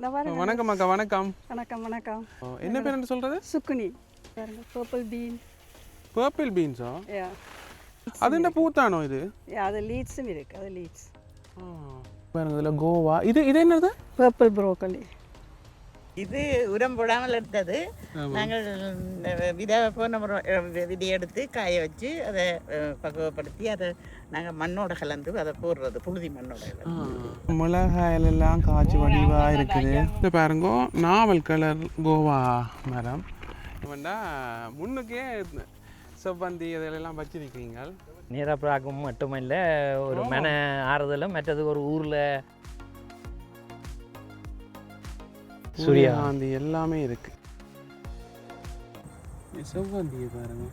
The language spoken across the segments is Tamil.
வணக்கம் அக்கா. வணக்கம். வணக்கம் வணக்கம். என்ன பேர் சொல்றது? சுக்குனி. Purple bean. பர்பிள் பீன்ஸா? யா. அது என்ன பூத்தானோ இது? யா, அது லீட்ஸும் இருக்கு. அது லீட்ஸ். பாருங்க இதுல கோவா. இது என்னது? Purple broccoli. இது உரம் போடாமல் எடுத்தது. நாங்கள் விதை எடுத்து காய வச்சு அதை பக்குவப்படுத்தி அதை நாங்கள் மண்ணோட கலந்து அதை போடுறது, புழுதி மண்ணோட. மிளகாயெல்லாம் காய்ச்சி வடிவாக இருக்குது. இந்த பாருங்க நாவல் கலர் கோவா மரம். வேண்டா முன்னுக்கே செவ்வந்தி இதெல்லாம் வச்சிருக்கீங்க. நீரப்பாக்கம் மட்டுமல்ல, ஒரு மன ஆறுதலும், மற்றது ஒரு ஊரில் சூரியகாந்தி எல்லாமே இருக்கு. செவ்வந்தியை பாருங்க.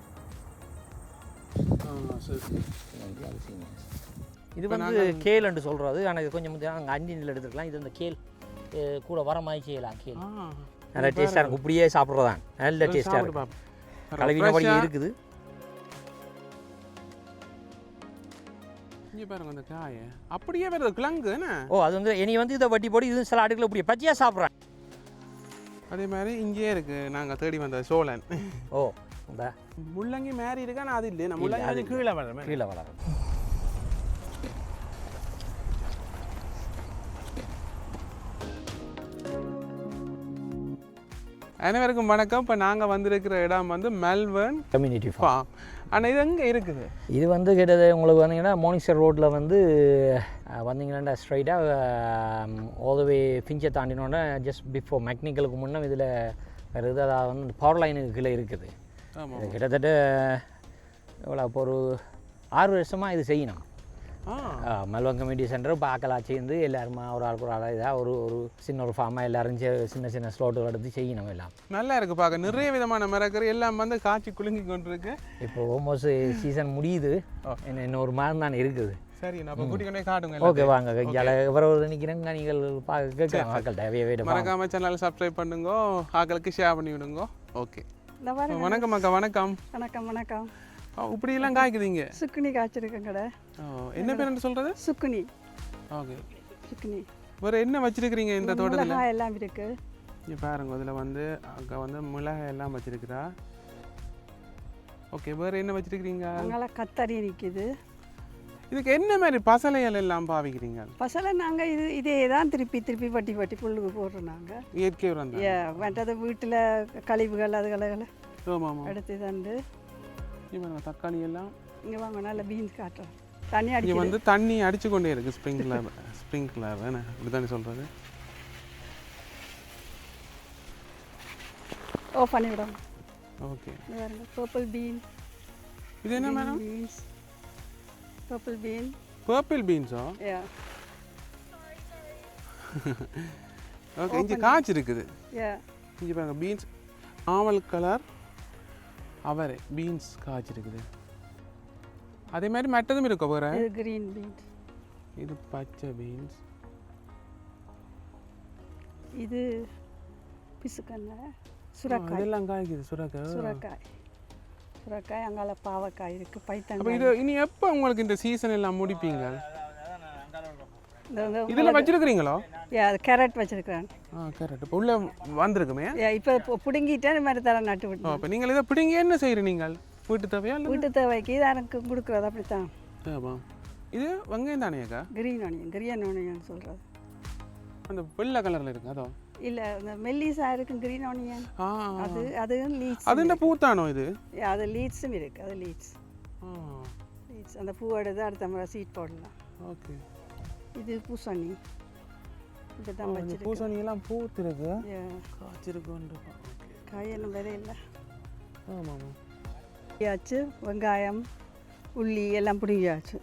இது வந்து கேல் என்று சொல்கிறது. ஆனால் இது கொஞ்சம் அங்கே அஞ்சினில் எடுத்துருக்கலாம். இது அந்த கேல் கூட வர மாதிரி செய்யலாம். கேல் நல்லா டேஸ்ட்டாக இருக்கும். இப்படியே சாப்பிட்றதான் நல்ல டேஸ்ட்டாக இருக்கும். கலவினபடியே இருக்குது. இங்கே பாருங்க அந்த காயை அப்படியே வருது கிழங்கு. ஓ, அது வந்து இனி வந்து இதை வட்டி போட்டு இது சில அடுக்கில் இப்படியே பச்சையாக சாப்பிட்றேன். அதே மாதிரி இங்கேயே இருக்கு. நாங்கள் தேடி வந்த சோழன். ஓ, முள்ளங்கி மாறி இருக்கா? நான் அது இல்லை. நான் முள்ளங்கி கீழே வளரும். கீழே வளரும். அனைவருக்கும் வணக்கம். இப்போ நாங்கள் வந்திருக்கிற இடம் வந்து மெல்பர்ன் கம்யூனிட்டி ஃபார்ம். ஆனால் இது எங்கே இருக்குது? இது வந்து கிட்டத்தட்ட உங்களுக்கு வந்தீங்கன்னா மோனிஸ்டர் ரோட்டில் வந்து வந்தீங்கன்னா ஸ்ட்ரைட்டாக ஓதவே ஃபிஞ்சை தாண்டினோடனே ஜஸ்ட் பிஃபோர் மெக்னிக்கலுக்கு முன்னே இதில் வருது. அதாவது வந்து பவர் லைனுக்கு கீழே இருக்குது. கிட்டத்தட்ட எவ்வளோ இப்போ ஒரு 6 வருஷமாக இது செய்யணும். மெல்பர்ன் கம்யூனிட்டி சென்டர் பார்க்கலாம் சேர்ந்து எல்லாருமா ஒரு ஆளாக இதாக ஒரு சின்ன ஒரு ஃபார்மாக எல்லாரும் சின்ன சின்ன ஸ்லோட்டுகள் எடுத்து செய்யணும். எல்லாம் நல்லா இருக்குது பார்க்க. நிறைய விதமான மரக்கறி எல்லாம் வந்து காய்ச்சி குலுங்கி கொண்டு இருக்கு. இப்போ ஆல்மோஸ்ட் சீசன் முடியுது. இன்னொரு மாதம் தான் இருக்குது. சரி, நான் இப்போ கூட்டி கொண்டே காட்டுங்க. ஓகே, வாங்க. எவ்வளோ நிற்கிறேங்க நீங்கள் கேட்கலாம். மக்கள்கிட்ட மறக்காம சேனல் சப்ஸ்கிரைப் பண்ணுங்க, ஆக்களுக்கு ஷேர் பண்ணி விடுங்க. ஓகே, வணக்கம் அக்கா. வணக்கம். வணக்கம் வணக்கம். இப்படியெல்லாம் காய்க்குதுங்க. சுக்குனி காய்ச்சிருக்கேன் கடை. என்ன பேர் சொல்றது? சுக்குனி. ஓகே, சுக்குனி. வேறு என்ன வச்சிருக்கிறீங்க இந்த தோட்டத்தில்? மிளகாய் எல்லாம் இருக்கு. இங்கே பாருங்க, இதில் வந்து அக்கா வந்து மிளகாய் எல்லாம் வச்சிருக்கிறா. ஓகே, வேறு என்ன வச்சிருக்கிறீங்க? அங்கெல்லாம் கத்தரி நிற்கிது. இதுக்கு என்ன மாதிரி பசலைகள் எல்லாம் பாவிக்கிறீங்க? பசலை நாங்கள் இதே தான் திருப்பி வட்டி புல்லுக்கு போடுறோம். நாங்கள் இயற்கை உரம் தான். மற்றது வீட்டில் கழிவுகள் அதுகளை எடுத்து தந்து. இங்கே தக்காளி எல்லாம் இங்கே வாங்க, நல்ல பீன்ஸ் காட்டுறோம். தண்ணி அடிச்சு வந்து தண்ணி அடிச்சு கொண்டே இருக்குது. ஸ்ப்ரிங்க்லர் தானே, அப்படி தானே சொல்கிறது? ஓ, பண்ணிவிடும். Okay, purple bean. இது என்ன madam? Beans. Purple bean. Purple பீன்ஸா? யா. ஓகே, இங்கே காய்ச்சி இருக்குது. யா. இங்கே பாருங்க, பீன்ஸ் நாவல் கலர் அவரை பீன்ஸ் காய்ச்சிருக்குது. அதே மாதிரி மற்றதும் இருக்கு. வேற இது கிரீன் பீன்ஸ். இது பச்சை பீன்ஸ். இது பிசுக்கண்ண சுரக்காய். இதெல்லாம் காய்க்குது. சுரக்காய் அங்கால பாவக்காய் இருக்கு. பைத்தங்காய். அப்ப இது இனி எப்போ உங்களுக்கு இந்த சீசன் எல்லாம் முடிப்பீங்க? இதெல்லாம் வச்சிருக்கிறீங்களோ? அது கேரட் வச்சிருக்கிறேன். கேரட் இப்போ உள்ள வந்திருக்குமே. இப்போ பிடுங்கிட்டேன். இந்த மாதிரி தர நட்டு விட்டு. அப்போ நீங்கள் இதை பிடுங்கி என்ன செய்கிறீங்க? நீங்கள் வீட்டு தேவையா? வீட்டு தேவைக்கு இது எனக்கு கொடுக்குறது. அப்படித்தான். ஆமாம். இது வெங்காயம் தானேக்கா? கிரீன் ஆனியன் சொல்கிறது. அந்த வெள்ளை கலரில் இருக்கு அதோ? இல்லை, இந்த மெல்லிஸா இருக்கு கிரீன் ஆனியன். அது லீட்ஸ். அது என்ன பூத்தானோ இது? அது லீட்ஸும் இருக்கு. அது லீட்ஸ். அந்த பூ எடுத்து அடுத்த முறை சீட் போடலாம். ஓகே. இது பூசணி. இதுதான் வச்சிருக்கு. பூசணி எல்லாம் பூத்திருக்கு. காய்ச்சிருக்கு. காயெல்லாம் வேற இல்லை. ஆமாம். ஆச்சு. வெங்காயம், உள்ளி எல்லாம் பிடுங்கியாச்சு.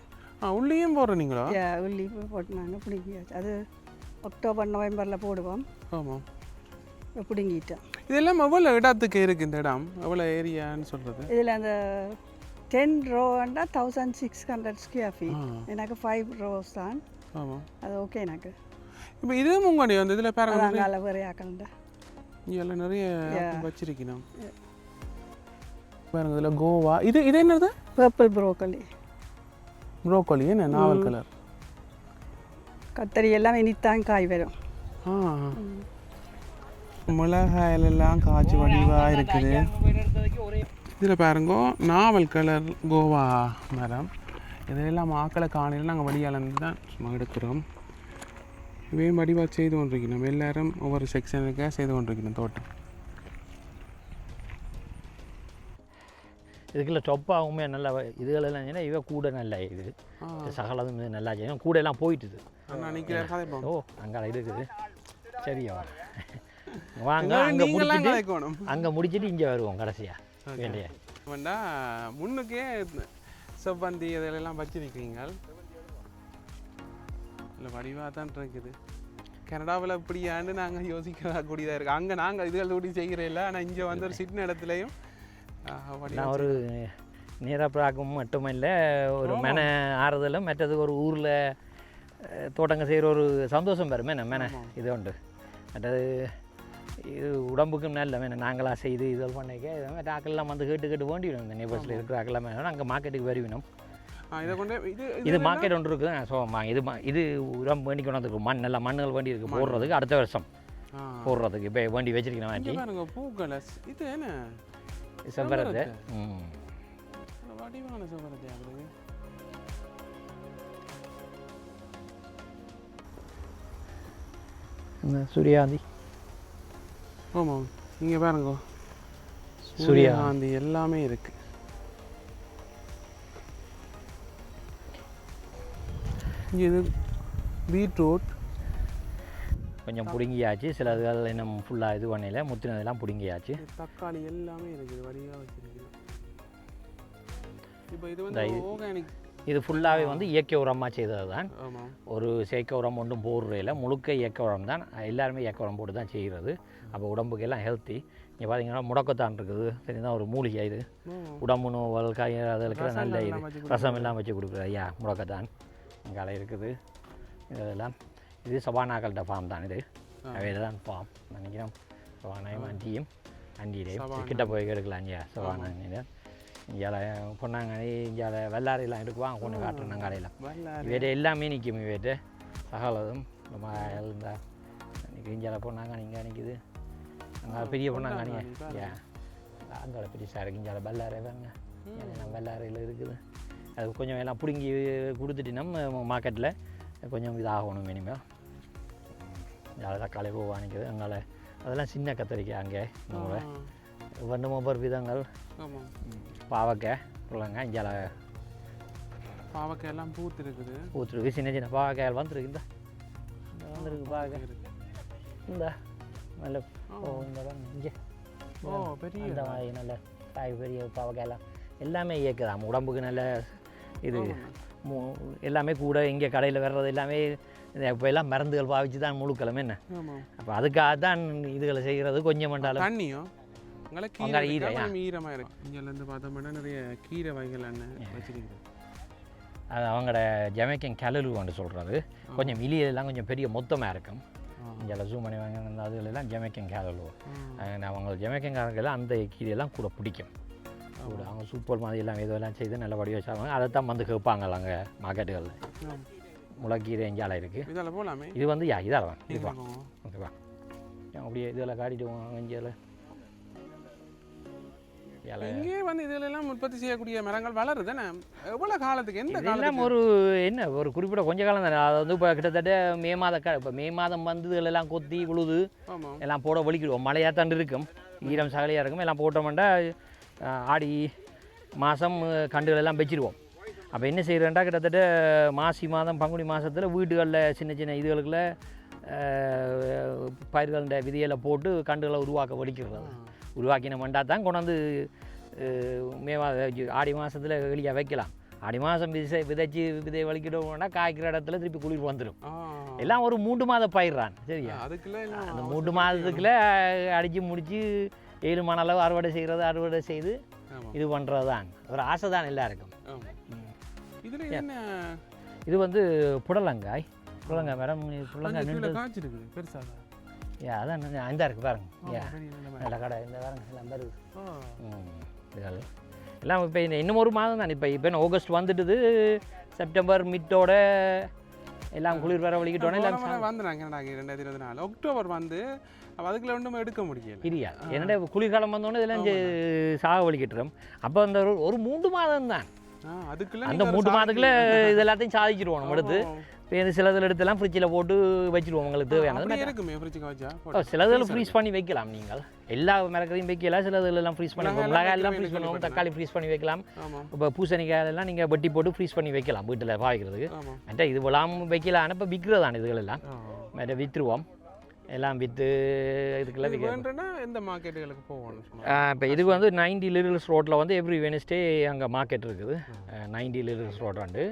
உள்ளியும் போடுறீங்களா? உள்ளி போட்டுனாங்க, பிடுங்கியாச்சு. அது அக்டோபர் நவம்பரில் போடுவோம். ஆமாம். பிடுங்கிட்டோம். இதெல்லாம் எவ்வளோ இடத்துக்கு இருக்குது இந்த இடம்? எவ்வளோ ஏரியான்னு சொல்கிறது? இதில் அந்த 10 ரோன்னா 1600 ஸ்கொயர் ஃபீட். எனக்கு 5 rows தான். ஆமாம். அது ஓகே எனக்கு. இப்போ இதுவும் உங்களுடைய வந்து இதில் பாருங்க, அங்கே வேறு ஆக்கலண்டா. இங்கே எல்லாம் நிறைய வச்சிருக்கணும். பாருங்க, இதில் கோவா. இது என்னது? Purple broccoli. என்ன நாவல் கலர்? கத்தரி எல்லாம் இனித்தான் காய் வரும். மிளகாயிலெல்லாம் காய்ச்சி வடிவாக இருக்குது. இதில் பாருங்கோ நாவல் கலர் கோவா மரம். இதெல்லாம் ஆக்களை காணையில் நாங்கள் வடியாலேருந்து தான் சும்மா எடுக்கிறோம். இவையும் வடிவாக செய்து கொண்டிருக்கணும். எல்லோரும் ஒவ்வொரு செக்ஷனுக்காக செய்து கொண்டிருக்கணும் தோட்டம். இதுக்குள்ள டொப்பாகவுமே நல்லா இதுகளெல்லாம் ஏன்னா இவ கூட நல்லா இது சகலதும் நல்லா செய்யும். கூட எல்லாம் போயிட்டுது. ஓ அங்கே இருக்குது. சரியா வாங்க அங்கே முடிச்சுட்டு இங்கே வருவோம் கடைசியாக வேண்டிய வேண்டா. முன்னுக்கே செவ்வந்தி இதெல்லாம் வச்சிருக்கீங்க. இல்லை வடிவாக தான் இருக்குது. கனடாவில் இப்படியாண்டு நாங்கள் யோசிக்கக்கூடியதாக இருக்குது. அங்கே நாங்கள் இதுகள் கூடி செய்கிறேன் இல்லை. ஆனால் இங்கே வந்து ஒரு சின்ன இடத்துலையும் நான் ஒரு நீராப்பாக்கும் மட்டுமில்லை ஒரு மென ஆறுதலும் மற்றது ஒரு ஊரில் தோட்டங்க செய்கிற ஒரு சந்தோஷம் பெறும் மென இது உண்டு. மற்றது இது உடம்புக்கும் நல்ல வேணும். நாங்களாக செய்து இதெல்லாம் பண்ணிக்க மற்ற ஆக்கெல்லாம் வந்து கேட்டு வேண்டிவிடும். இந்த நேபர்ஸில் இருக்கிற ஆக்கெல்லாம் வேணும். அங்கே மார்க்கெட்டுக்கு வருவினோம். இதை கொண்டு இது மார்க்கெட் ஒன்று இருக்குது. ஸோ இது உரம் வேண்டி கொண்டு வந்துருக்கு. நல்லா மண்ணுகள் வேண்டி இருக்குது போடுறதுக்கு. அடுத்த வருஷம் போடுறதுக்கு இப்போ வேண்டி வச்சிருக்கணும். வேண்டி பூக்கள் இது என்ன செவ்வரது வடிவான செவ்வரது ஆகுது. சூரியகாந்தி. ஆமாம் இங்கே பாருங்க சூரியகாந்தி எல்லாமே இருக்குது. இங்கே இது பீட்ரூட் கொஞ்சம் பிடுங்கியாச்சு. சில இதுகள் இன்னும் ஃபுல்லாக இது பண்ணல. முத்தினதெல்லாம் பிடுங்கியாச்சு. தக்காளி எல்லாமே இருக்குது. வடிவாக வச்சுருக்கீங்க. இப்போ இது வந்து ஆர்கானிக். இது ஃபுல்லாகவே வந்து இயற்கை உரமாக செய்தது தான். ஒரு செயற்கை உரம் ஒன்றும் போடுறதில்ல. முழுக்க இயற்கை உரம் தான். எல்லாருமே இயற்கை உரம் போட்டு தான் செய்கிறது. அப்போ உடம்புக்கு எல்லாம் ஹெல்த்தி. இங்கே பார்த்தீங்கன்னா முடக்கத்தான் இருக்குது. சரிதான் ஒரு மூலிகை. இது உடம்பு நோவல் காய் அதற்கு நல்ல இது ரசம் எல்லாம் வச்சு கொடுக்குறது. ஐயா முடக்கத்தான் இங்கே இருக்குது. இதெல்லாம் இது சபானாக்கள்கிட்ட ஃபார்ம் தான். இது அவையில் தான் ஃபார்ம் நினைக்கிறோம். சபானாயும் அண்டியும் அண்டியிலையும் கிட்ட போய் எடுக்கலாம். ஐயா சபானா இங்கே பொன்னாங்கண்ணி இங்கே வெள்ளாரையெல்லாம் எடுக்குவாங்க. கொண்டு காட்டுறோம் கடையில். இவேட்ட எல்லாமே நிற்கும். இவேட்டு சகலதும் நம்ம இந்த இங்கே பொன்னாங்கண்ணி இங்கே நிற்கிது. அங்கே பெரிய பொன்னாங்கண்ணி ஏன் அங்கே பெருசாக இருக்குது. இங்கே வெள்ளாரை வாங்க வெள்ளாரையில் இருக்குது. அது கொஞ்சம் எல்லாம் பிடுங்கி கொடுத்துட்டு நம்ம மார்க்கெட்டில் கொஞ்சம் இதாகணும் மினிமம். இங்கே தக்காளி பூ வாங்கிக்குது. அங்கே அதெல்லாம் சின்ன கத்திரிக்காய். அங்கே நம்ம ஒன்று ஒவ்வொரு விதங்கள். பாவக்காய் உள்ளங்க இங்கே பாவக்காய் எல்லாம் பூத்துருக்குது. பூத்துருக்கு. சின்ன சின்ன பாவக்காய் வந்துருக்கு. இந்த வந்துருக்கு பாவக்காய். இந்த நல்ல இந்த இங்கே பெரிய இந்த மாதிரி நல்ல காய் பெரிய பாவக்காயெல்லாம் எல்லாமே இயக்குதான். உடம்புக்கு நல்ல இது எல்லாமே கூட இங்கே கடையில் வர்றது எல்லாமே இப்போ எல்லாம் மருந்துகள் பாவிச்சு தான் முழுக்கிழமை என்ன. அப்போ அதுக்காக தான் இதுகளை செய்கிறது. கொஞ்சம் மண்டாலும் தண்ணியும் ஈரமாக இருக்கு. இங்கேருந்து பார்த்தோம்னா நிறைய கீரை வகைகள் என்ன வச்சுருக்குது. அது அவங்களோட ஜமைக்கன் கலலுவான்னு சொல்கிறது. கொஞ்சம் இலியெல்லாம் கொஞ்சம் பெரிய மொத்தமாக இருக்கும். இங்கே ஜூம் பண்ணி வாங்க அதுகளெல்லாம் ஜமைக்கன் கேலலுவோம். அவங்க ஜமைக்கங்காரங்கெல்லாம் அந்த கீரையெல்லாம் கூட பிடிக்கும். கூட அவங்க சூப்பர் மாதிரி எல்லாம் இதெல்லாம் செய்து நல்ல வடி வச்சாங்க. அதை தான் வந்து கேட்பாங்க அங்கே மார்க்கெட்டுகளில். முளைக்கீரை எங்கேயால இருக்குது. இதில் போகலாமே. இது வந்து இதால் தான் இதுவா ஓகேவா. அப்படியே இதெல்லாம் காட்டிட்டு இங்கேயால் இங்கே வந்து இதிலெல்லாம் உற்பத்தி செய்யக்கூடிய மரங்கள் வளருது தானே. எவ்வளோ காலத்துக்கு எந்த காலம் ஒரு என்ன ஒரு குறிப்பிட்ட கொஞ்ச காலம் தானே. அது வந்து இப்போ கிட்டத்தட்ட மே மாதம் இப்போ மே மாதம் வந்து இதெல்லாம் கொத்தி உழுது எல்லாம் போட வலிக்கிடுவோம். மழையாக தாண்டு இருக்கும். ஈரம் சகலையாக இருக்கும். எல்லாம் போட்டோம்னா ஆடி மாதம் கண்டுகள் எல்லாம் வச்சிருவோம். அப்போ என்ன செய்கிறேன்டா கிட்டத்தட்ட மாசி மாதம் பங்குனி மாதத்தில் வீடுகளில் சின்ன சின்ன இதுகளுக்குள்ள பயிர்கள விதைகளை போட்டு கண்டுகளை உருவாக்க வலிக்கிறது. உருவாக்கின மண்டா தான் கொண்டாந்து ஆடி மாதத்தில் வெளியாக வைக்கலாம். ஆடி மாதம் விதைச்சி விதை வலிக்கிட்டோம்னா காய்க்கிற இடத்துல திருப்பி குளிர் வந்துடும். எல்லாம் ஒரு 3 மாத பயிர்றான். சரியா அந்த 3 மாதத்துக்குள்ளே அடித்து முடித்து 7 மண அளவு அறுவடை செய்கிறது. அறுவடை செய்து இது பண்ணுறது தான் ஒரு ஆசை தான் எல்லாருக்கும். இது வந்து புடலங்காய். புடலங்காய் மேடம். புடலங்காய் காய்ச்சிருக்கு பெருசாக. அதான் இந்த இருக்குது பாருங்க. நல்ல கடை இந்த பாருங்க எல்லாம் வருது. இதெல்லாம் எல்லாம் இப்போ இன்னும் ஒரு மாதம் தான். இப்போ ஆகஸ்ட் வந்துட்டுது. செப்டம்பர் மிட்டோட எல்லாம் குளிர் வர வலிக்கிட்டோன்னே எல்லாம் வந்துடுறாங்க. 2024 அக்டோபர் வந்து அதுக்குள்ள ஒன்றும் எடுக்க முடியல. இல்லையா என்னடா குளிர்காலம் வந்தோடனே இதெல்லாம் சாக வலிக்கிட்டுறோம். அப்போ அந்த ஒரு 3 மாதம் தான், அதுக்குள்ள அந்த 3 மாதத்துக்குள்ள இது எல்லாத்தையும் சாதிச்சிருவோம். நம்ம எடுத்து இப்போ சிலதில் எடுத்தெல்லாம் ஃப்ரிட்ஜில் போட்டு வச்சுருவோம் உங்களுக்கு தேவையானது. இருக்குமே ஃப்ரிட்ஜுக்கு வச்சா சிலதில் ஃப்ரீஸ் பண்ணி வைக்கலாம். நீங்கள் எல்லா மிளகரையும் வைக்கலாம், சிலதுலாம் ஃப்ரீஸ் பண்ணி மிளகாய் எல்லாம் ஃப்ரீஸ் பண்ணுவோம், தக்காளி ஃப்ரீஸ் பண்ணி வைக்கலாம். இப்போ பூசணிக்காய் எல்லாம் நீங்கள் வெட்டி போட்டு ஃப்ரீஸ் பண்ணி வைக்கலாம் வீட்டில் பாய்க்கிறதுக்கு. மற்ற இது விழாமல் வைக்கலாம். இப்போ விற்கிறதான இதுகள் எல்லாம் மற்ற விற்றுருவோம். எல்லாம் விற்று இதுக்கெல்லாம் விற்கிறேன்னா எந்த மார்க்கெட்டுகளுக்கு போகணும்? இப்போ இதுக்கு வந்து 90 லிட்டர்ஸ் ரோட்டில் வந்து எவ்ரி வெனஸ்டே அங்கே மார்க்கெட் இருக்குது. 90 லிட்டர்ஸ் ரோட் வந்து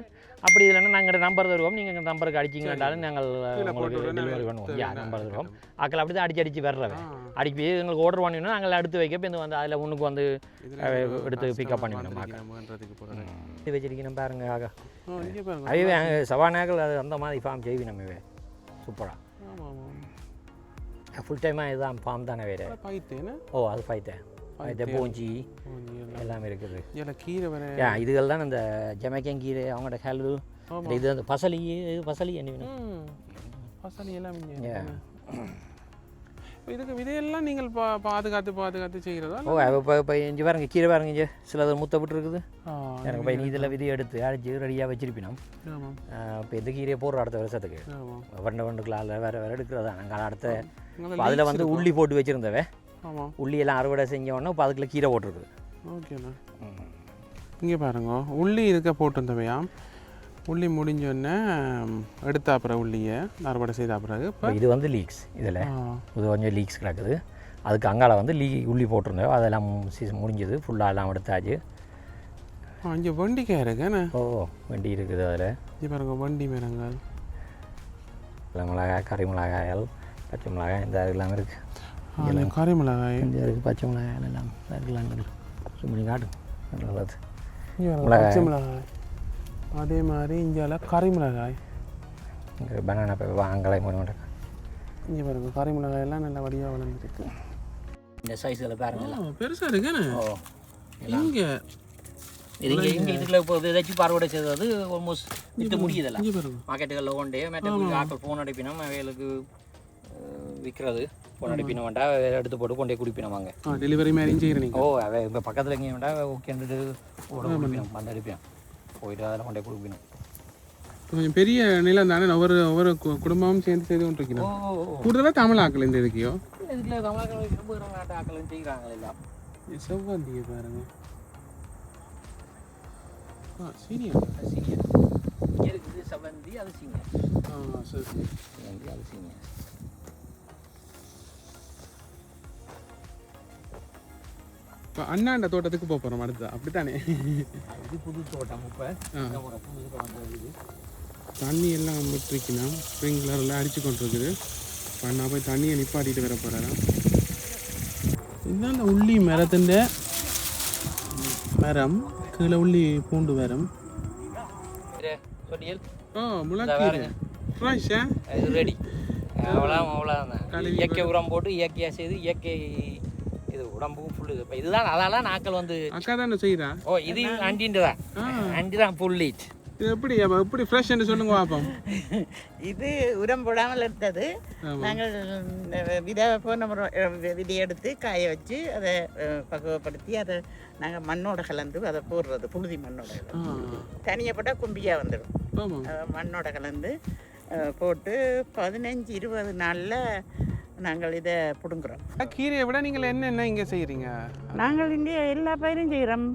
அப்படி இல்லைன்னா நாங்கள் நம்பர் தருவோம். நீங்கள் எங்கள் நம்பருக்கு அடிச்சிங்கன்றாலும் நாங்கள் உங்களுக்கு டெலிவரி பண்ணுவோம். நம்பர் தருவோம். ஆக்கள் அப்படி தான் அடிச்சு வர்றவன் அடிக்க போய் எங்களுக்கு ஆர்டர் பண்ணிடணும். நாங்கள் எடுத்து வைக்க இப்போ இந்த வந்து அதில் ஒன்றுக்கு வந்து எடுத்து பிக்கப் பண்ணிவிடணும். இது வச்சிருக்கணும் பாருங்க. ஆக அதுவே சவானாக்கள் அது அந்த மாதிரி ஃபார்ம் செய்வி நம்ம சூப்பராக ஃபுல் டைமாக இதுதான் ஃபார்ம் தானே வேறு. ஓ அது ஃபைட்டேன் பூஞ்சி எல்லாமே இருக்குது. இதுகள் தான் இந்த ஜமைக்கன் கீரை, அவங்களோட கல்லு, இது அந்த பசலி என்ன பசலி எல்லாம் இதுக்கு இதையெல்லாம் நீங்கள் பாதுகாத்து செய்கிறதா? ஓ இப்போ இங்கே பாருங்க கீரை பாருங்க, இங்கே சிலது முத்த விட்டு இருக்குது. எனக்கு இப்போ நீ இதில் விதை எடுத்து அடிச்சு ரெடியாக வச்சிருப்பினோம். இப்போ இந்த கீரையை போடுற அடுத்த வருஷத்துக்கு வண்டுக்களால் வேறு எடுக்கிறதா நாங்கள் அடுத்த. அதில் வந்து உள்ளி போட்டு வச்சுருந்தவே உள்ளியெல்லாம் அறுவடை செஞ்சோன்னா இப்போ அதுக்குள்ள கீரை போட்டிருக்குது. ஓகேண்ணா. இங்கே பாருங்க உள்ளி இருக்க போட்டிருந்தவையா, உள்ளி முடிஞ்சோடனே எடுத்த அப்புறம் உள்ளியை அறுவடை செய்த பிறகு இப்போ இது வந்து லீக்ஸ். இதில் இது கொஞ்சம் லீக்ஸ் கிடக்குது. அதுக்கு அங்கால வந்து உள்ளி போட்டிருந்தோம். அதெல்லாம் சீசன் முடிஞ்சது, ஃபுல்லாக எல்லாம் எடுத்தாச்சு. இங்கே வண்டிக்காய் இருக்குண்ணே. ஓ வண்டி இருக்குது அதில். இங்கே பாருங்க வண்டி மரங்கள், மிளகாய், கறி மிளகாய்கள், பச்சை மிளகாய் இந்த எல்லாம் இருக்குது. கறி மிளகாய் இந்த இருக்குது, பச்சை மிளகாய் எல்லாம் இருக்கலாம். சும்மா காட்டு பச்சை மிளகாய். அதே மாதிரி இந்தியாவில் கறி மிளகாய், இங்கே பனானா அங்கெல்லாம் போட. இங்கே பாருங்க கறி மிளகாய் எல்லாம் நல்ல வடியாக வளர்ந்துருக்கு. இந்த சைஸில் பாருங்க பெருசாக இருக்குண்ணே. இங்கே இங்கே இதுக்குள்ள இப்போ ஏதாச்சும் பார்வையிட செய்தது ஆல்மோஸ்ட் விற்று முடியுதல்ல மார்க்கெட்டுகளில் ஒன்றே. மற்ற ஆக்கள் ஃபோன் அடிப்பினோம் அவைகளுக்கு விற்கிறது. ஃபோன் அடிப்பினோம் வேண்டா எடுத்து போட்டு கொண்டே குடிப்பினோம். வாங்க டெலிவரி மாதிரி செய்கிறீங்க? ஓ அவை இப்போ பக்கத்தில் எங்கேயும் வேண்டா ஓகேன்ட்டு குடிப்பினோம். வந்து அடிப்பினோம் போயிட்டு அதில் கொண்டே குடிப்பினோம். கொஞ்சம் பெரிய நிலம் தானே, ஒவ்வொரு குடும்பமும் சேர்ந்து செய்து கொண்டு இருக்கணும். கூடுதலாக தமிழ் ஆக்கள் இந்த இதுக்கையோ இதுல தமிழ் ஆக்கள் நாட்டு ஆக்களும் செய்கிறாங்க எல்லாம். செவ்வந்தியை பாருங்க. சீனியர் இங்கே இருக்குது செவ்வந்தி, அது சீனியர். சரி செவ்வந்தி அது சீனியர். இப்போ அண்ணாண்ட தோட்டத்துக்கு போக போகிறோம் அடுத்தது, அப்படித்தானே? இது புது தோட்டம். இப்போ புது தோட்டம் தண்ணி எல்லாம் விட்டுருக்கணும், ஸ்ப்ரிங்க்லரில் அடித்து கொண்டிருக்குது. இப்போ அண்ணா போய் தண்ணியை நிப்பாட்டிட்டு வர போகிறாராம். இதுதான் இந்த உள்ளி மரத்தின் மரம், கீழே உள்ளி பூண்டு மரம். முளைக்கீரை ஃப்ரெஷ்ஷா இது ரெடி. அவ்வளோதான் இயற்கை உரம் போட்டு இயற்கையாக செய்து இயற்கை இது உடம்புக்கு ஃபுல்லு. இப்போ இதுதான் அதால நாக்கள் வந்து அக்கா தானே செய்கிறா. ஓ இது அண்டின்ட்டு தான், அண்டி தான் ஃபுல் ஈட். இது எப்படி ஃப்ரெஷ்ன்னு சொல்லுங்க பார்ப்போம். இது உரம் போடாமல் எடுத்தது. நாங்கள் விதை போன விதையை எடுத்து காய வச்சு அதை பக்குவப்படுத்தி அதை நாங்கள் மண்ணோட கலந்து அதை போடுறது. புழுதி மண்ணோட தனியாக போட்டால் கும்பியாக வந்துடும். மண்ணோட கலந்து போட்டு 15-20 நாளில் நாங்கள் இதை பிடுங்குறோம். கீரையை விட நீங்கள் என்னென்ன இங்கே செய்கிறீங்க? நாங்கள் இங்கே எல்லா பயிரும் செய்கிறோம்.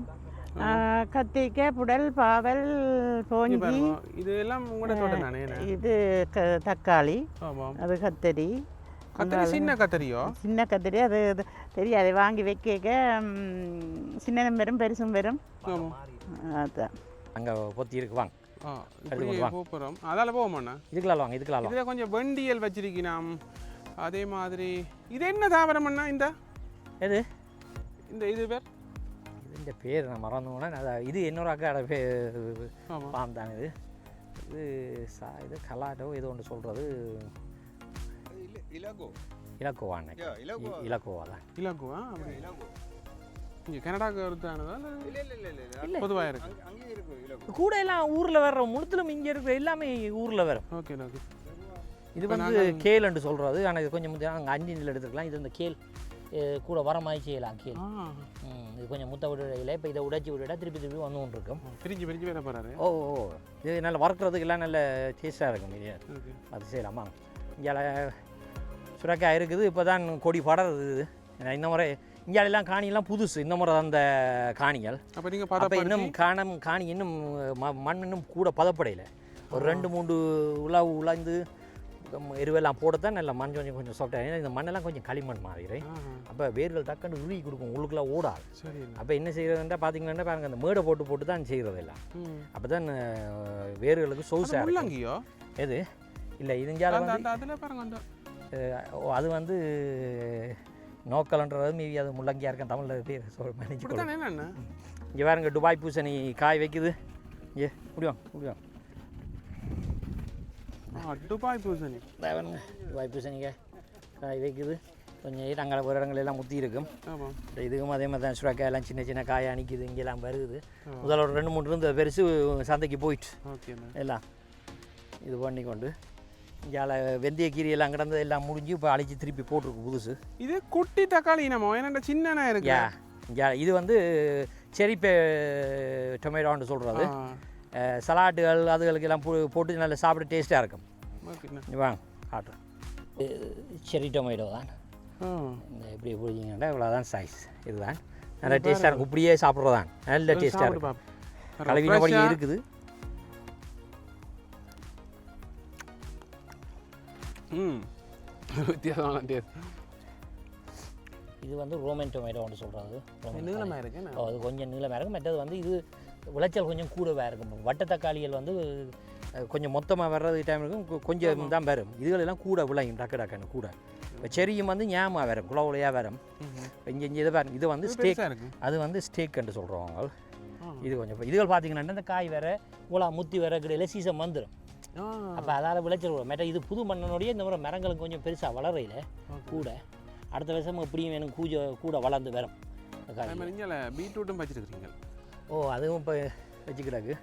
கத்திரிக்காய், புடல், பாவல், போஞ்சி, இது எல்லாம் உங்களோட தோட்டம் தானே? இது தக்காளி, அது கத்தரி. சின்ன கத்தரியோ? சின்ன கத்தரி. அது தெரியாது, வாங்கி வைக்க சின்ன வெறும் பெருசும் வெறும். அதுதான் அங்கே பொத்தி இருக்கு. வாங்க போகிறோம். அதால் போவோமாண்ணா? இதுக்கெல்லாம் வாங்க. இதுக்கெல்லாம் இதில் கொஞ்சம் வெண்டியல் வச்சிருக்கணும். அதே மாதிரி இது என்ன தாவரம் அண்ணா? இந்த எது இது பேர்? இந்த பேர் நான் மறந்தோன்னா இது இன்னொரு அக்காட பேர் பாம் தான். இது இது கலாட்டோ இது ஒன்று சொல்கிறது இலக்கோவா தான். இலக்குவா இங்கே கனடாக்கு வருதானதா இல்லை பொதுவாக இருக்கு கூட எல்லாம் ஊரில் வர்ற முழுத்திலும் இங்கே இருக்கிற எல்லாமே ஊரில் வரும். Okay okay. இது வந்து கேல்ன்னு சொல்கிறது. ஆனால் இது கொஞ்சம் அங்கே 5 நிலை எடுத்துக்கலாம். இது இந்த கேல் கூட வர மாதிரி செய்யலாம். கேல் இது கொஞ்சம் முத்த விடையில் இப்போ இதை உடைச்சி விட திருப்பி வந்து கொண்டு இருக்கும். பிரிஞ்சு பிரிஞ்சு வேற போகிறாரு. ஓ ஓ இது நல்லா வறுக்கிறதுக்கெல்லாம் நல்ல டேஸ்ட்டாக இருக்கும். இது அது செய்யலாமா? இங்கே சுரக்காய் இருக்குது. இப்போ தான் கொடி படருது. இந்த முறை இங்கெல்லாம் காணியெல்லாம் புதுசு. இந்த முறை அந்த காணிகள் அப்போ நீங்கள் அப்போ இன்னும் காணி இன்னும் மண் இன்னும் கூட பதப்படையில் ஒரு 2-3 உலாந்து எருவெல்லாம் போடத்தான் நல்லா மண் கொஞ்சம் சாஃப்டாக. ஏன்னா இந்த மண்ணெல்லாம் கொஞ்சம் களிமண் மாறிடுறேன். அப்போ வேர்கள் டக்குன்னு உருகி கொடுக்கும். உள்ளுக்குலாம் ஓடாது. அப்போ என்ன செய்கிறதுன்றா பார்த்தீங்கன்னா பாருங்க அந்த மேடை போட்டு தான் செய்கிறது எல்லாம். அப்போ தான் வேர்களுக்கு சொகுசாக இருக்கும். எது இல்லை இதுஞ்சாலும் அது வந்து நோக்கலன்றது மீதி அது முள்ளங்கியாக இருக்கேன் தமிழில் பேர் மேனேஜ். இங்கே பாருங்க துபாய் பூசணி காய் வைக்குது. ஏ முடியும் துபாய் பூசணி பாருங்க துபாய் பூசணிங்க காய் வைக்குது. கொஞ்சம் அங்கே ஒரு இடங்களெல்லாம் முத்தி இருக்கும். இதுக்கும் அதே மாதிரி தான் சுரக்காய் எல்லாம் சின்ன காய் அணிக்குது. இங்கெல்லாம் வருது. முதல்ல ஒரு 2-3 இருந்த பெருசு சந்தைக்கு போயிட்டு எல்லாம் இது பண்ணி கொண்டு இங்கே வெந்தய கீரையெல்லாம் கிடந்து எல்லாம் முடிஞ்சு இப்போ அழிச்சு திருப்பி போட்டிருக்கு புதுசு. இது குட்டி தக்காளி நம்ம ஏன்னா சின்ன இருக்கு. இது வந்து செரி டொமேட்டோன்னு சொல்கிறது. சலாட்டுகள் அதுகளுக்கு எல்லாம் போட்டு நல்லா சாப்பிட டேஸ்ட்டாக இருக்கும். வாங்க காட்டுறேன். செரி டொமேட்டோ தான். இந்த எப்படி பிடிச்சிங்கன்னா இவ்வளோதான் சைஸ். இதுதான் நல்லா டேஸ்ட்டாக இருக்கும். இப்படியே சாப்பிட்றதான் நல்ல டேஸ்ட்டாக இருக்கும். கலவினபடியே இருக்குது. வித்தியாசமான டேஸ்ட். இது வந்து ரோமன் டொமேட்டோன்னு சொல்கிறது. நீளமாக இருக்கு. அது கொஞ்சம் நீளமாக இருக்கும். மற்றது வந்து இது விளைச்சல் கொஞ்சம் கூடவே இருக்கும். வட்ட தக்காளிகள் வந்து கொஞ்சம் மொத்தமாக வர்றது டைம் இருக்கும். கொஞ்சம் தான் வரும். இதுகளெல்லாம் கூட விளையும் டக்குன்னு கூட. இப்போ செரியும் வந்து ஞாபகம் வரும். குளவுலையாக வரும். இங்கே இதை பாருங்க. இது வந்து ஸ்டேக். அது வந்து ஸ்டேக்குன்னு சொல்கிறவங்க. இது கொஞ்சம் இதுகள் பார்த்தீங்கன்னா இந்த காய் வேறு இவ்வளோ முத்தி வேற கிடையாது. சீசன் வந்துடும். அப்போ அதால் விளைச்சல் விடும். மேட்ட இது புது மண்ணனுடைய இந்த முறை மரங்களுக்கு கொஞ்சம் பெருசாக வளரையில் கூட அடுத்த வருஷம் எப்படியும் வேணும் கூட வளர்ந்து வரும். பீட்ரூட்டும் வச்சுருக்கிறீங்க. ஓ அதுவும் இப்போ வச்சுக்கிறாங்க.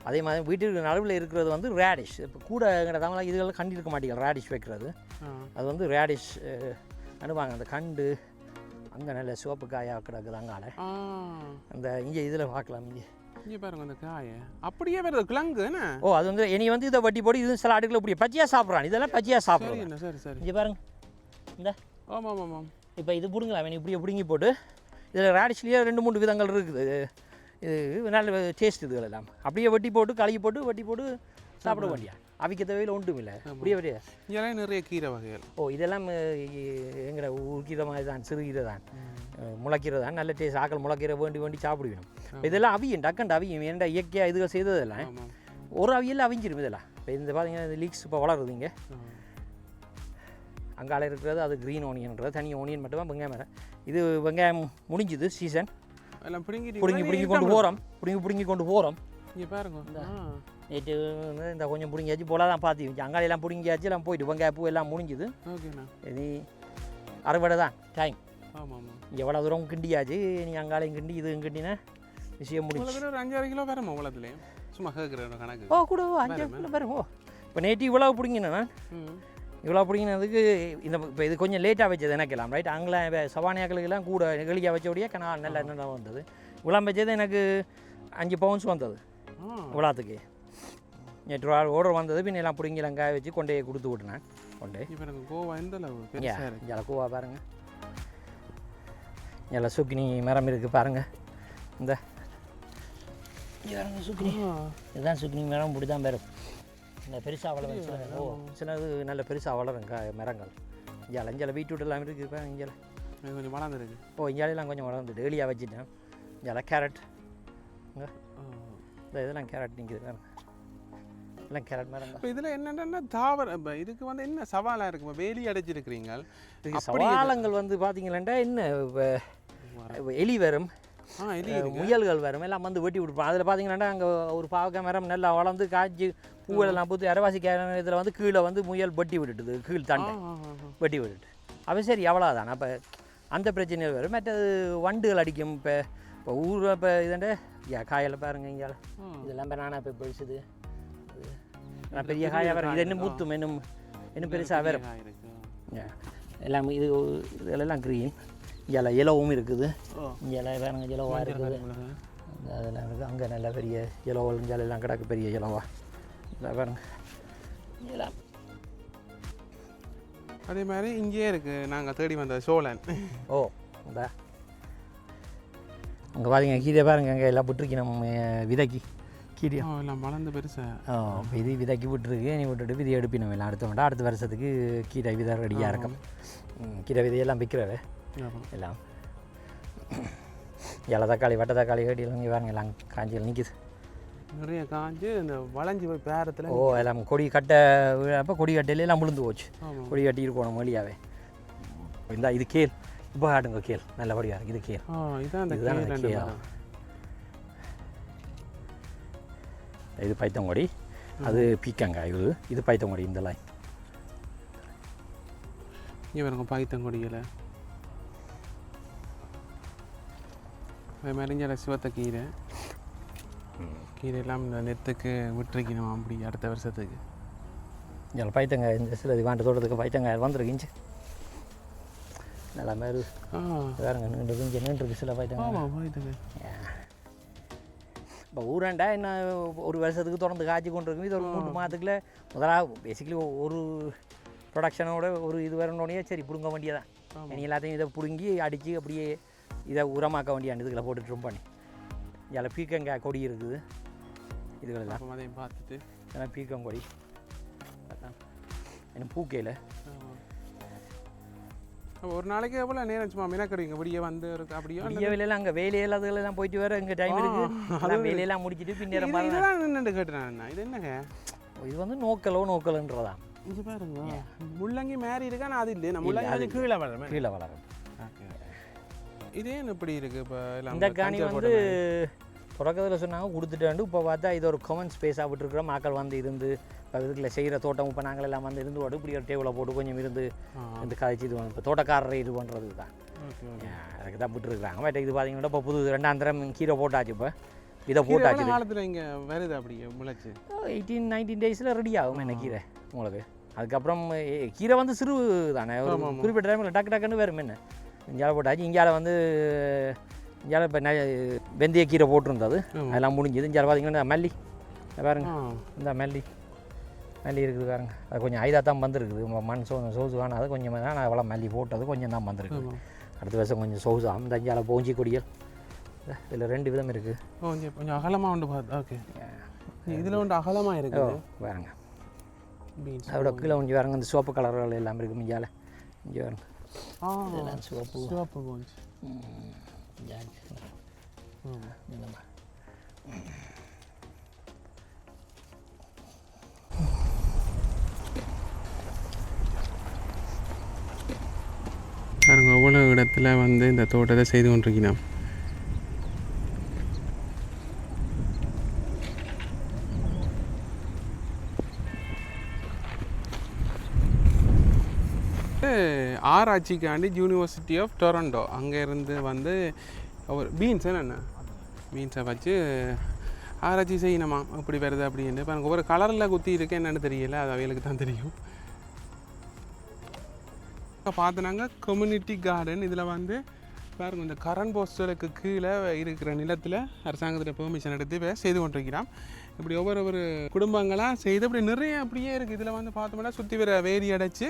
அதே மாதிரி வீட்டுக்கு நடுவில் இருக்கிறது வந்து ரேடிஷ். இப்போ கூடங்கிறதாங்களா இதுகள் கண்டு இருக்க மாட்டேங்க. ரேடிஷ் வைக்கிறது அது வந்து ரேடிஷ் அனுப்பாங்க. அந்த கண்டு அங்கே நல்ல சிவப்பு காயாக கிடக்குது. அங்கால அந்த இங்கே இதில் பார்க்கலாம். இங்கே பாருங்க அந்த காயை அப்படியே வருது கிழங்கு. ஓ அது வந்து இனி வந்து இதை வட்டி போட்டு இது சில ஆடுகளை இப்படி பச்சையாக சாப்பிட்றான். இதெல்லாம் பச்சையாக சாப்பிட்றோம். சரி சரி. இங்கே பாருங்க இந்த ஆமாம். இப்போ இது பிடுங்கலாம். இப்படியே பிடுங்கி போட்டு இதில் ரேடிஷ்லேயே 2-3 விதங்கள் இருக்குது. இது நல்ல டேஸ்ட் இதுகளெல்லாம். அப்படியே வெட்டி போட்டு கழுகி போட்டு வெட்டி போட்டு சாப்பிட வேண்டியா. அவிக்க தேவையில் ஒன்றும் இல்லை. அப்படியே இதெல்லாம் நிறைய கீரை வகைகள். ஓ இதெல்லாம் எங்கட ஊர்கீரை மாதிரி தான். சிறுகீரை தான். முளைக்கீரை தான். நல்ல டேஸ்ட். ஆக்கள் முளைக்கீரை வேண்டி சாப்பிடுவேணும். இதெல்லாம் அவியும் டக்குண்டு அவியும். ஏன்டா இயற்கையாக இதுகள் செய்ததெல்லாம் ஒரு அவியெல்லாம் அவிஞ்சிடும். இதெல்லாம் இப்போ இந்த பார்த்தீங்கன்னா இந்த லீக்ஸ் இப்போ வளருது. இங்கே அங்கால இருக்கிறது அது க்ரீன் ஓனியன்றது. தனி ஓனியன் மட்டும் வெங்காயம் வேறு. இது வெங்காயம் முடிஞ்சுது சீசன். எல்லாம் பிடுங்கி கொண்டு போகிறோம். இங்கே பாருங்க நேற்று இந்த கொஞ்சம் பிடுங்கியாச்சு போல தான் பார்த்து அங்காலையெல்லாம் பிடுங்கியாச்சு. எல்லாம் போயிட்டு வெங்காய பூ எல்லாம் முடிஞ்சுது. இது அறுவடை தான் டைம். இங்கே எவ்வளோ தூரம் கிண்டியாச்சு. நீ அங்காலையும் கிண்டி இதுவும் கிண்டினா விஷயம் முடிஞ்சு. ஒரு 5-6 கிலோ வேறு உலகத்துலேயும் சும்மா கேட்குற கணக்கு. ஓ கூட 5 கிலோ வரும். ஓ இப்போ நேற்று இவ்வளோ பிடிங்கினேண்ணா. இவ்வளோ பிடிங்கினதுக்கு இந்த இப்போ இது கொஞ்சம் லேட்டாக வச்சது எனக்கெல்லாம் ரைட். அங்கே சவானியாக்களுக்கெல்லாம் கூட எளியாக வச்சபடியே கனால் நல்லா வந்தது. இவ்வளோ வச்சது எனக்கு 5 பவுன்ஸ் வந்தது இவ்வளோத்துக்கு. நேற்று ஆர்டர் வந்தது. பின்ன எல்லாம் பிடிங்கலாம் காய வச்சு கொண்டே கொடுத்து விட்டுனேன். கொண்டே கோவா எந்த அளவு கோவா பாருங்கள். எல்லாம் சுக்கினி மரம் இருக்குது பாருங்கள். இந்த சுக்கினி இதுதான் சுக்கினி மரம். இப்படி தான் வரும். இந்த பெருசாக வளரும். சிலது நல்ல பெருசாக வளரும் மரங்கள். இங்கே பீட்ரூட் எல்லாம் இருக்குது. இங்கே கொஞ்சம் வளர்ந்துருக்கு. ஓ இங்கெல்லாம் கொஞ்சம் வளர்ந்துட்டு எளியாக வச்சுட்டேன். இங்கே கேரட் இந்த இதெல்லாம் கேரட் நிற்கிது பாருங்க. எல்லாம் கேரட் மரம். இப்போ இதில் என்னென்னா தாவர இப்போ இதுக்கு வந்து என்ன சவாலாக இருக்கும்? வேலி அடைச்சிருக்கிறீங்க. சவாலங்கள் வந்து பார்த்தீங்களா என்ன எலி வரும், முயல்கள் வரும், எல்லாம் வந்து வெட்டி விட்டுருப்போம். அதில் பார்த்தீங்கன்னா அங்கே ஒரு பாவக்காய் மரம் நல்லா வளர்ந்து காய்ச்சி பூவெல்லாம் பூத்து அரைவாசி இதில் வந்து கீழே வந்து முயல் வெட்டி விட்டுட்டுது. கீழ் தண்டை வெட்டி விட்டுட்டு அப்போ சரி அவ்வளோதான். அப்போ அந்த பிரச்சனைகள் வரும். மற்றது வண்டுகள் அடிக்கும். இப்போ ஊரில் இப்போ இதாண்ட காயில் பாருங்க இங்கே இதெல்லாம் பனானா பெப்பர்ஸ் இது பெரிய காயாக வரும். இது இன்னும் மூத்தும் இன்னும் பெருசாக வரும். எல்லாம் இதெல்லாம் க்ரீன். இங்கே எலோவும் இருக்குது. இங்கே பாருங்க எலோவாக இருக்குது. அதெல்லாம் இருக்குது. அங்கே நல்ல பெரிய எலோவல் இங்கே எல்லாம் கிடக்கு பெரிய எலோவா. இல்லை பாருங்க எல்லாம் அதே மாதிரி இங்கேயே இருக்குது நாங்கள் தேடி வந்த சோழன். ஓ இந்த அங்கே பாருங்க கீரை பாருங்க அங்கே எல்லாம் விட்டுருக்கு நம்ம விதைக்கு கீரை எல்லாம் வளர்ந்து பெருசாக. இது விதைக்கு விட்டுருக்கு. நீ விட்டுட்டு விதை எடுப்பினோம் எல்லாம் அடுத்த வருஷத்துக்கு கீரை விதை ரெடியாக இருக்கும். கீரை விதையெல்லாம் விற்கிறவே எல்லாம் இலை தக்காளி வட்ட தக்காளி கட்டியெல்லாம் இங்கே பாருங்க எல்லாம் காஞ்சியில் நிற்கிது. நிறைய காஞ்சி இந்த வளைஞ்சி போய் பேரத்தில். ஓ எல்லாம் கொடி கட்டை அப்போ கொடி கட்டையில எல்லாம் விழுந்து போச்சு. கொடி கட்டி இருக்கணும் வழியாவே. இந்த இது கேள் இப்போ காட்டுங்க கேள் நல்லபடியாக இருக்குது. இது கேள் இதுதான் கேள். இது பைத்தங்கொடி. அது பீக்கங்காய். இது பைத்தங்கொடி. இந்த லைன் இங்கே பாருங்க பைத்தங்கொடியில் அது மாதிரி சிவத்த கீரை எல்லாம் இந்த நெத்துக்கு விட்டுருக்கணும் அப்படி அடுத்த வருஷத்துக்கு. இதில் பைத்தங்காய் இந்த சில இது வாண்ட தோட்டத்துக்கு பைத்தங்காய் வந்துருக்குச்சு நல்லா மாதிரி வேறுங்க நின்றுருக்கு சில பைத்தங்காய். இப்போ ஊராண்டா என்ன ஒரு வருஷத்துக்கு தொடர்ந்து காய்ச்சி கொண்டு இருக்கும். இது ஒரு 3 மாதத்துக்குள்ள முதலாக பேசிக்கலி ஒரு ப்ரொடக்ஷனோட ஒரு இது வரணுன்னே சரி பிடுங்க வேண்டியதான். நீ எல்லாத்தையும் இதை பிடுங்கி அடித்து அப்படியே இதை உரமாக்க வேண்டிய இதுகளை போட்டுட்டு பண்ணி இதில் பீக்கங்காய் கொடி இருக்குது. இதுகளெல்லாம் அதையும் பார்த்துட்டு இதெல்லாம் பீக்கங்கொடி என்ன பூக்கையில் ஒரு நாளைக்கு எவ்வளோ நேரம் சும்மா மினக்கடிங்க விடிய வந்து இருக்கு அப்படியே விடிய வேலையெல்லாம் அங்கே வேலையில் அதுகளெல்லாம் போயிட்டு வேறு இங்கே டைம் இருக்குது. வேலையெல்லாம் முடிச்சுட்டு பின்னேரம் நின்று கேட்டுறேன். இது என்னங்க இது வந்து நோக்கலன்றதா. இது பாருங்க முள்ளங்கி மேரி இருக்கா. நான் அது இல்லை நான் முள்ளங்கி கீழே வளரும். இதே எப்படி இருக்குது இப்போ இந்த காணி வந்து தொடக்கத்தில் சொன்னாங்க கொடுத்துட்டாண்டு. இப்போ பார்த்தா இது ஒரு காமன் ஸ்பேஸாக விட்டுருக்குற மக்கள் வந்து இருந்து இப்போ இதுக்குள்ள செய்கிற தோட்டம் இப்போ நாங்கள் எல்லாம் வந்து இருந்து இப்படி ஒரு டேபிளை போட்டு கொஞ்சம் இருந்து இந்த காய்ச்சி இது இப்போ தோட்டக்காரரை இது பண்ணுறது தான் அதுக்கு தான் விட்டுருக்குறாங்க. பட் இது பார்த்தீங்கன்னா இப்போ புது 2ஆம் தரம் கீரை போட்டாச்சு. இப்போ இதை போட்டாச்சு காலத்தில் இங்கே வருது அப்படியே முளைச்சி 18-19 டேஸில் ரெடி ஆகும் என்ன கீரை உங்களுக்கு. அதுக்கப்புறம் கீரை வந்து சிறு தானே ஒரு குறிப்பிட்ட டைமில் டக்குன்னு வேறு என்ன இங்கால போட்டாச்சு. இங்கால வந்து இங்கால இப்போ வெந்தய கீரை போட்டிருந்தது அதெல்லாம் முடிஞ்சுது. இங்கால பார்த்தீங்கன்னா மல்லி பாருங்க இந்த மல்லி இருக்குது பாருங்க. அது கொஞ்சம் ஐதாக தான் வந்திருக்குது. மண் சோசு காணாது கொஞ்சம் நான் அவ்வளோ மல்லி போட்டது கொஞ்சம் தான் வந்திருக்கு. அடுத்த வருஷம் கொஞ்சம் சோசாம். இந்த இங்கால போஞ்சி கொடியல் இதில் 2 விதம் இருக்குது. கொஞ்சம் அகலமாக உண்டு பார்த்து. ஓகே இதில் ஒன்று அகலமாக இருக்குது பாருங்க. அதோட கீழே கொஞ்சம் பாருங்க இந்த சிவப்பு கலர்கள் எல்லாம் இருக்குது. இங்கால இங்கே பாருங்க இதெல்லாம் சிவப்பு போஞ்சி. பாருங்க எவ்வளோ இடத்துல வந்து இந்த தோட்டத்தை செய்து கொண்டிருக்கணும். ஆராய்ச்சிக்காண்டி யூனிவர்சிட்டி ஆஃப் டொரண்டோ அங்கேருந்து வந்து ஒரு பீன்ஸை வச்சு ஆராய்ச்சி செய்யணுமா அப்படி வருது அப்படின்ட்டு. இப்போ எனக்கு ஒரு கலரில் குத்தி இருக்கு என்னென்னு தெரியல. அது அவைகளுக்கு தான் தெரியும். பார்த்தனாங்க கம்யூனிட்டி கார்டன். இதில் வந்து பாருங்க இந்த கரண்ட் போஸ்டலுக்கு கீழே இருக்கிற நிலத்தில் அரசாங்கத்தில் பெர்மிஷன் எடுத்து செய்து கொண்டிருக்கிறான். இப்படி ஒவ்வொரு குடும்பங்களாக செய்து இப்படி நிறைய அப்படியே இருக்குது. இதில் வந்து பார்த்தோம்னா சுற்றி வர வேலி அடைச்சி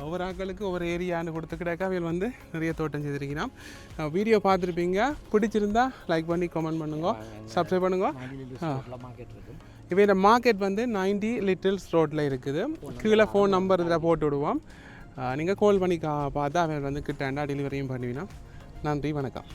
ஒவ்வொரு ஆட்களுக்கு ஒவ்வொரு ஏரியான்னு கொடுத்து கிடக்க அவையில் வந்து நிறைய தோட்டம் செய்திருக்கிறான். வீடியோ பார்த்துருப்பீங்க. பிடிச்சிருந்தா லைக் பண்ணி கமெண்ட் பண்ணுங்க, சப்ஸ்கிரைப் பண்ணுங்க. இப்போ இந்த மார்க்கெட் வந்து 90 லிட்டில்ஸ் ரோட்டில் இருக்குது. கீழே ஃபோன் நம்பர் இதில் போட்டு விடுவோம். நீங்கள் கால் பண்ணி பார்த்தா அவன் வந்து கிட்டாண்டா டெலிவரியும் பண்ணுவீனா. நன்றி, வணக்கம்.